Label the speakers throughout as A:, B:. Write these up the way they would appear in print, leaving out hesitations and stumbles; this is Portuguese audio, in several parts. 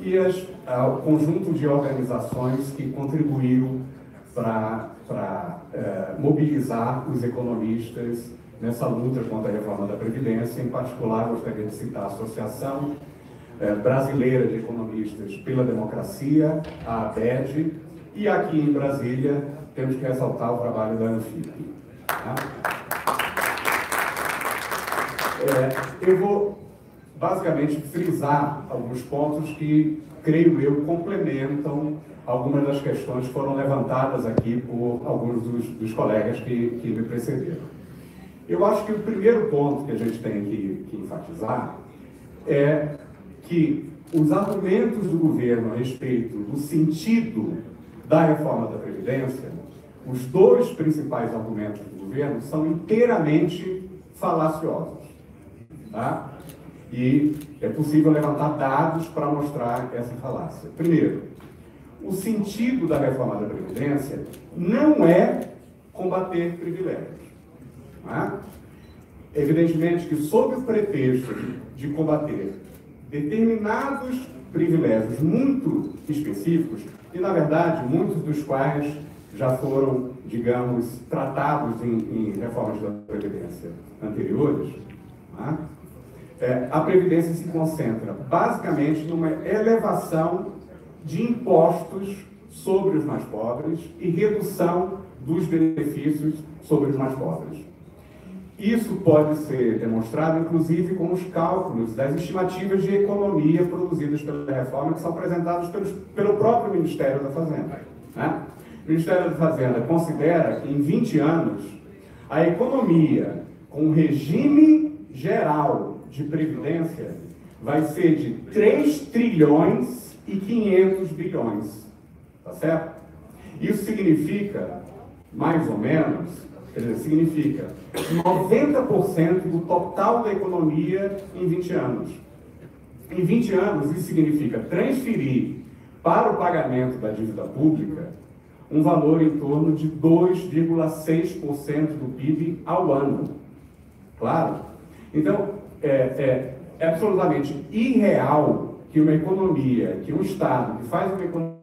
A: e o conjunto de organizações que contribuiu para mobilizar os economistas nessa luta contra a reforma da Previdência. Em particular, gostaria de citar a Associação Brasileira de Economistas pela Democracia, a ABED, e aqui em Brasília temos que ressaltar o trabalho da Anfip. Tá? Eu vou basicamente frisar alguns pontos que, creio eu, complementam algumas das questões que foram levantadas aqui por alguns dos colegas que me precederam. Eu acho que o primeiro ponto que a gente tem que enfatizar é que os argumentos do governo a respeito do sentido da reforma da Previdência, os dois principais argumentos do governo são inteiramente falaciosos. Tá? E é possível levantar dados para mostrar essa falácia. Primeiro, o sentido da reforma da Previdência não é combater privilégios. Tá? Evidentemente que, sob o pretexto de combater determinados privilégios muito específicos, e na verdade muitos dos quais já foram, digamos, tratados em reformas da Previdência anteriores, tá? A Previdência se concentra basicamente numa elevação de impostos sobre os mais pobres e redução dos benefícios sobre os mais pobres. Isso pode ser demonstrado, inclusive, com os cálculos das estimativas de economia produzidas pela reforma, que são apresentados pelo próprio Ministério da Fazenda. Né? O Ministério da Fazenda considera que, em 20 anos, a economia, com o regime geral de previdência, vai ser de 3 trilhões e 500 bilhões. Tá certo? Isso significa, mais ou menos, quer dizer, significa 90% do total da economia em 20 anos. Em 20 anos, isso significa transferir para o pagamento da dívida pública um valor em torno de 2,6% do PIB ao ano. Claro? Então, é absolutamente irreal que uma economia, que um Estado que faz uma economia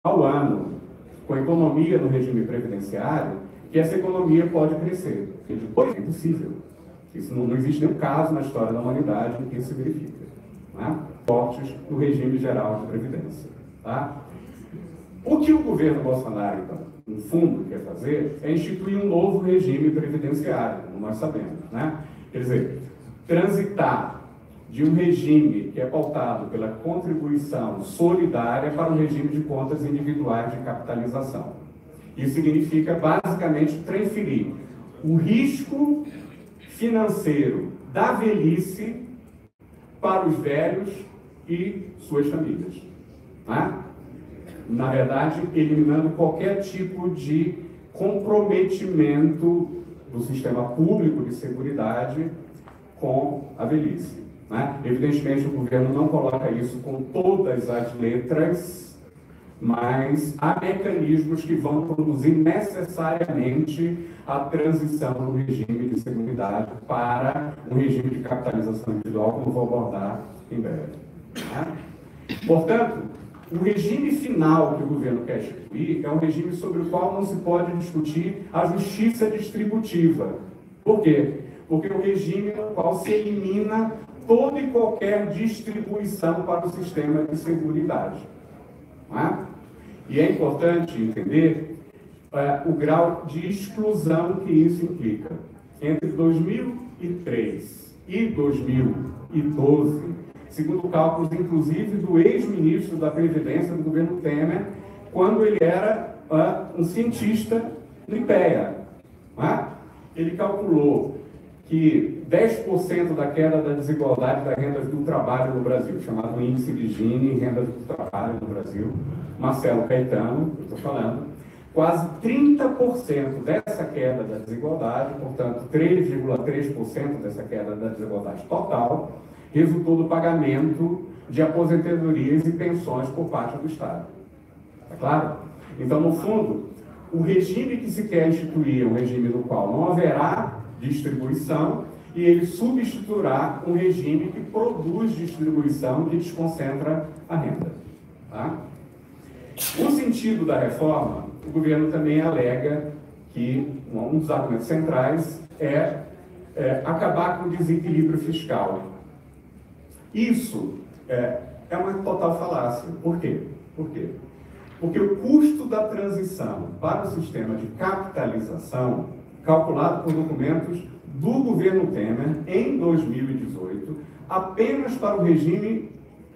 A: ao ano, com a economia no regime previdenciário, que essa economia pode crescer. Depois é impossível. Isso não existe nenhum caso na história da humanidade em que isso se verifica. Né? Cortes no regime geral de previdência. Tá? O que o governo Bolsonaro, então, no fundo, quer fazer é instituir um novo regime previdenciário, como nós sabemos. Né? Quer dizer, transitar de um regime que é pautado pela contribuição solidária para um regime de contas individuais de capitalização. Isso significa, basicamente, transferir o risco financeiro da velhice para os velhos e suas famílias. Né? Na verdade, eliminando qualquer tipo de comprometimento do sistema público de seguridade com a velhice. Né? Evidentemente, o governo não coloca isso com todas as letras, mas há mecanismos que vão produzir necessariamente a transição do regime de seguridade para um regime de capitalização individual, como vou abordar em breve. Né? Portanto, o regime final que o governo quer instituir é um regime sobre o qual não se pode discutir a justiça distributiva. Por quê? Porque é um regime no qual se elimina toda e qualquer distribuição para o sistema de seguridade. Não é? E é importante entender o grau de exclusão que isso implica. Entre 2003 e 2012, segundo cálculos, inclusive, do ex-ministro da Previdência do governo Temer, quando ele era um cientista no IPEA. Não é? Ele calculou que 10% da queda da desigualdade da renda do trabalho no Brasil, chamado Índice de Gini, renda do trabalho no Brasil, Marcelo Caetano, estou falando, quase 30% dessa queda da desigualdade, portanto, 3,3% dessa queda da desigualdade total, resultou do pagamento de aposentadorias e pensões por parte do Estado. Está claro? Então, no fundo, o regime que se quer instituir é um regime no qual não haverá distribuição e ele substituirá um regime que produz distribuição que desconcentra a renda. Tá? O sentido da reforma, o governo também alega que um dos argumentos centrais é acabar com o desequilíbrio fiscal. Isso é uma total falácia. Por quê? Porque o custo da transição para o sistema de capitalização, calculado por documentos do governo Temer em 2018, apenas para o regime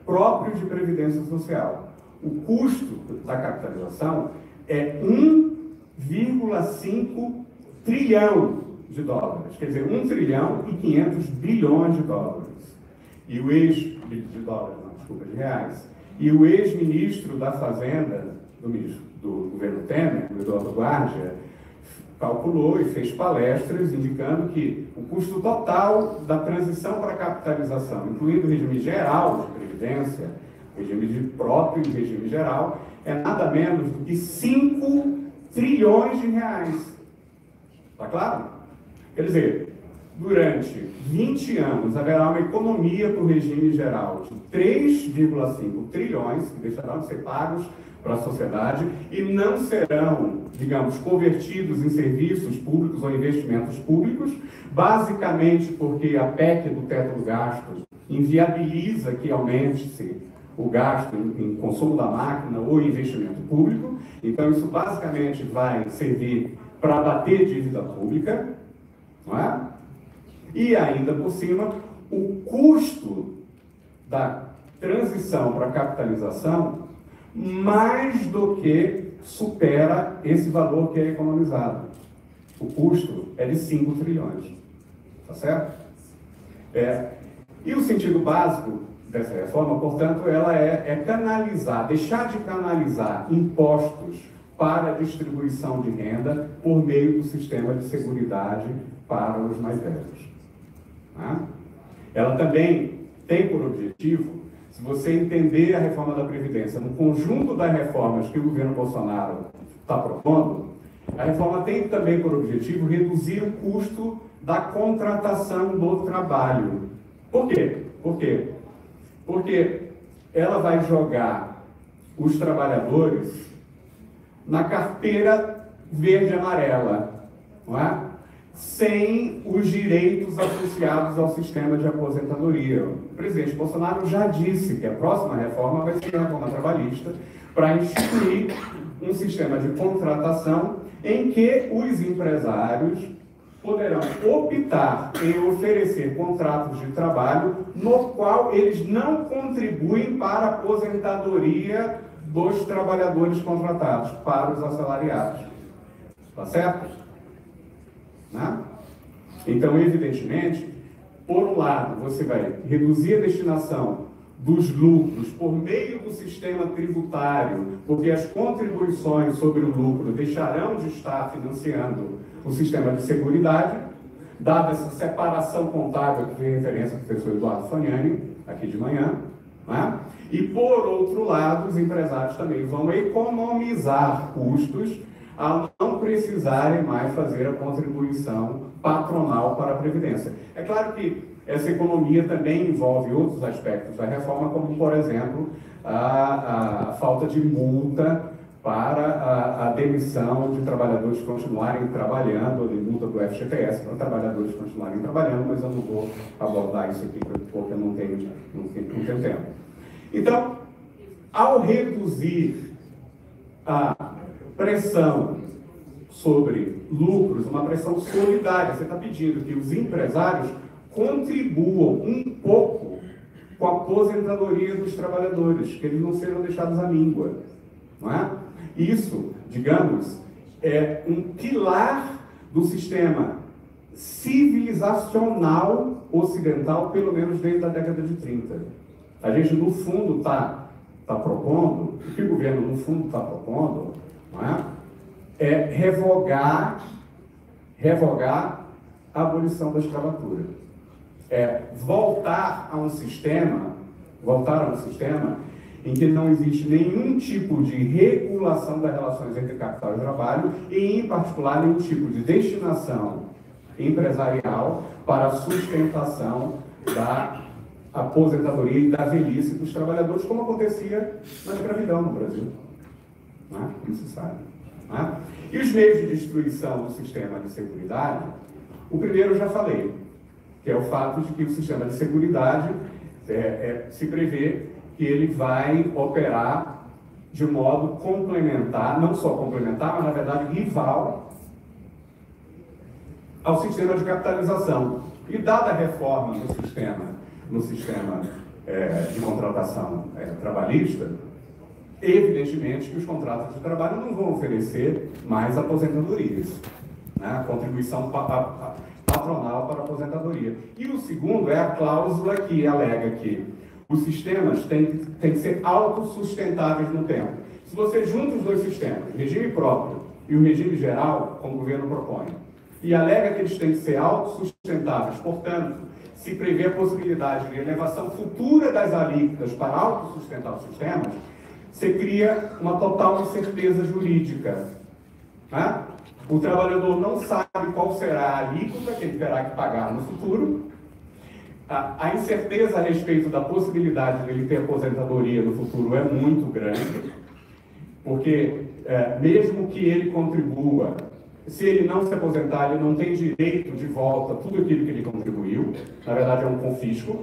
A: próprio de previdência social. O custo da capitalização é 1,5 trilhão de dólares, quer dizer, 1 trilhão e 500 bilhões de dólares. E o de reais. E o ex-ministro da Fazenda do governo Temer, o Eduardo Guardia, calculou e fez palestras indicando que o custo total da transição para a capitalização, incluindo o regime geral de previdência, regime de próprio e regime geral, é nada menos do que 5 trilhões de reais. Está claro? Quer dizer, durante 20 anos haverá uma economia para o regime geral de 3,5 trilhões, que deixarão de ser pagos para a sociedade e não serão, digamos, convertidos em serviços públicos ou investimentos públicos, basicamente porque a PEC do teto do gasto inviabiliza que aumente-se o gasto em consumo da máquina ou investimento público. Então, isso basicamente vai servir para abater dívida pública, não é? E ainda por cima, o custo da transição para a capitalização mais do que supera esse valor que é economizado. O custo é de 5 trilhões. Tá certo? E o sentido básico dessa reforma, portanto, ela é canalizar, deixar de canalizar impostos para a distribuição de renda por meio do sistema de seguridade para os mais velhos. Tá? Ela também tem por objetivo, se você entender a reforma da Previdência no conjunto das reformas que o governo Bolsonaro está propondo, a reforma tem também por objetivo reduzir o custo da contratação do trabalho. Por quê? Porque ela vai jogar os trabalhadores na carteira verde e amarela, não é? Sem os direitos associados ao sistema de aposentadoria. O presidente Bolsonaro já disse que a próxima reforma vai ser a reforma trabalhista para instituir um sistema de contratação em que os empresários poderão optar em oferecer contratos de trabalho no qual eles não contribuem para a aposentadoria dos trabalhadores contratados, para os assalariados. Tá certo? Né? Então, evidentemente, por um lado, você vai reduzir a destinação dos lucros por meio do sistema tributário, porque as contribuições sobre o lucro deixarão de estar financiando o sistema de seguridade, dada essa separação contábil que fez referência ao professor Eduardo Fagnani, aqui de manhã, né? E, por outro lado, os empresários também vão economizar custos ao não precisarem mais fazer a contribuição patronal para a Previdência. É claro que essa economia também envolve outros aspectos da reforma, como, por exemplo, a falta de multa para a demissão de trabalhadores continuarem trabalhando, ou de multa do FGTS para trabalhadores continuarem trabalhando, mas eu não vou abordar isso aqui porque eu não tenho tempo. Então, ao reduzir a pressão sobre lucros, uma pressão solidária, você está pedindo que os empresários contribuam um pouco com a aposentadoria dos trabalhadores, que eles não sejam deixados à míngua, não é? Isso, digamos, é um pilar do sistema civilizacional ocidental, pelo menos desde a década de 30. A gente, no fundo, está propondo, o que o governo, no fundo, está propondo, não é revogar a abolição da escravatura. Voltar a um sistema em que não existe nenhum tipo de regulação das relações entre capital e trabalho e, em particular, nenhum tipo de destinação empresarial para a sustentação da aposentadoria e da velhice dos trabalhadores, como acontecia na escravidão no Brasil. Não é? Como se sabe. Não é? E os meios de destruição do sistema de seguridade, o primeiro eu já falei, que é o fato de que o sistema de seguridade se prevê que ele vai operar de modo complementar, não só complementar, mas na verdade rival ao sistema de capitalização. E dada a reforma no sistema de contratação trabalhista, evidentemente que os contratos de trabalho não vão oferecer mais aposentadorias, né? Contribuição patronal para a aposentadoria. E o segundo é a cláusula que alega que os sistemas têm que ser autossustentáveis no tempo. Se você junta os dois sistemas, o regime próprio e o regime geral, como o governo propõe, e alega que eles têm que ser autossustentáveis, portanto, se prevê a possibilidade de elevação futura das alíquotas para autossustentar os sistemas, você cria uma total incerteza jurídica. Né? O trabalhador não sabe qual será a alíquota que ele terá que pagar no futuro. A incerteza a respeito da possibilidade de ele ter aposentadoria no futuro é muito grande, porque mesmo que ele contribua, se ele não se aposentar, ele não tem direito de volta tudo aquilo que ele contribuiu, na verdade é um confisco.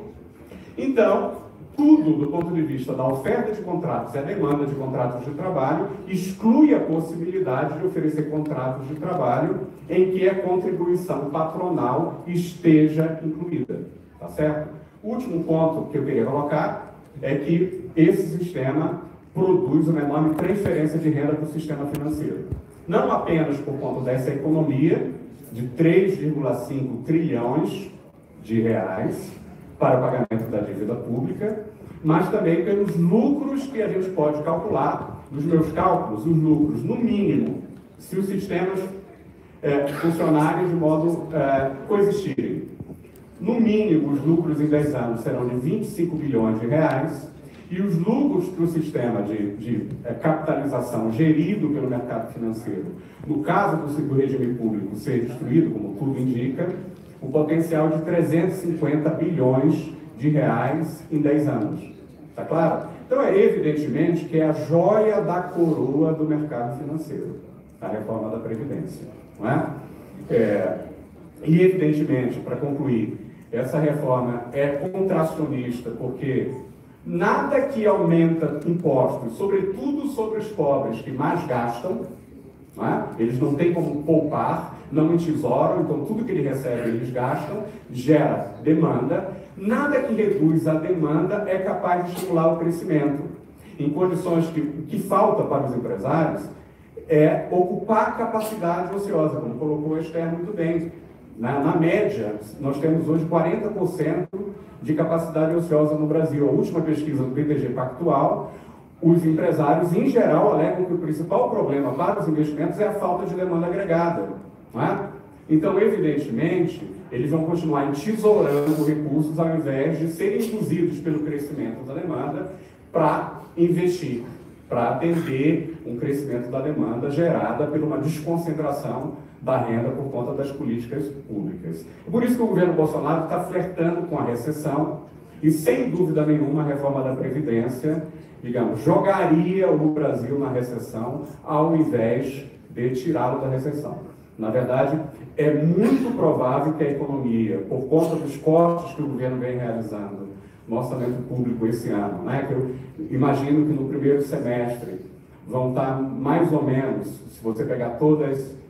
A: Então, tudo do ponto de vista da oferta de contratos e a demanda de contratos de trabalho exclui a possibilidade de oferecer contratos de trabalho em que a contribuição patronal esteja incluída, tá certo? O último ponto que eu queria colocar é que esse sistema produz uma enorme transferência de renda para o sistema financeiro. Não apenas por conta dessa economia de 3,5 trilhões de reais para o pagamento da dívida pública, mas também pelos lucros que a gente pode calcular. Nos meus cálculos, os lucros, no mínimo, se os sistemas funcionarem de modo coexistirem. No mínimo, os lucros em 10 anos serão de 25 bilhões de reais, e os lucros para o sistema de capitalização gerido pelo mercado financeiro, no caso do regime público ser destruído, como tudo indica, o potencial de 350 bilhões de reais em 10 anos. Está claro? Então, evidentemente que é a joia da coroa do mercado financeiro, a reforma da Previdência. Não é? E, evidentemente, para concluir, essa reforma é contracionista, porque nada que aumenta impostos, sobretudo sobre os pobres que mais gastam, não é? Eles não têm como poupar, não entesouram, então tudo que eles recebem eles gastam, gera demanda. Nada que reduz a demanda é capaz de estimular o crescimento. Em condições que falta para os empresários é ocupar a capacidade ociosa, como colocou o Esther muito bem. Na média, nós temos hoje 40% de capacidade ociosa no Brasil. A última pesquisa do BTG Pactual, os empresários, em geral, alegam que o principal problema para os investimentos é a falta de demanda agregada. Não é? Então, evidentemente, eles vão continuar entesourando recursos ao invés de serem induzidos pelo crescimento da demanda para investir, para atender um crescimento da demanda gerada por uma desconcentração da renda por conta das políticas públicas. Por isso que o governo Bolsonaro está flertando com a recessão e, sem dúvida nenhuma, a reforma da Previdência, digamos, jogaria o Brasil na recessão ao invés de tirá-lo da recessão. Na verdade, é muito provável que a economia, por conta dos cortes que o governo vem realizando no orçamento público esse ano, né, que eu imagino que no primeiro semestre vão estar mais ou menos, se você pegar todas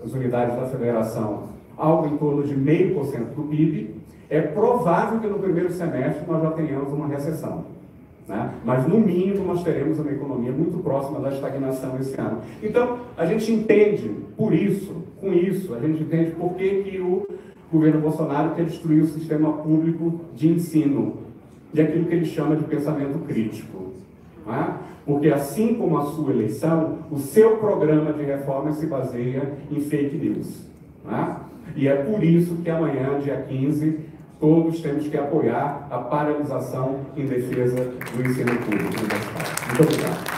A: as unidades da federação, algo em torno de 0,5% do PIB, é provável que no primeiro semestre nós já tenhamos uma recessão. Né? Mas, no mínimo, nós teremos uma economia muito próxima da estagnação esse ano. Então, a gente entende, com isso, a gente entende por que o governo Bolsonaro quer destruir o sistema público de ensino, de aquilo que ele chama de pensamento crítico. Né? Porque, assim como a sua eleição, o seu programa de reforma se baseia em fake news. Né? E é por isso que amanhã, dia 15, todos temos que apoiar a paralisação em defesa do ensino público universitário. Muito obrigado.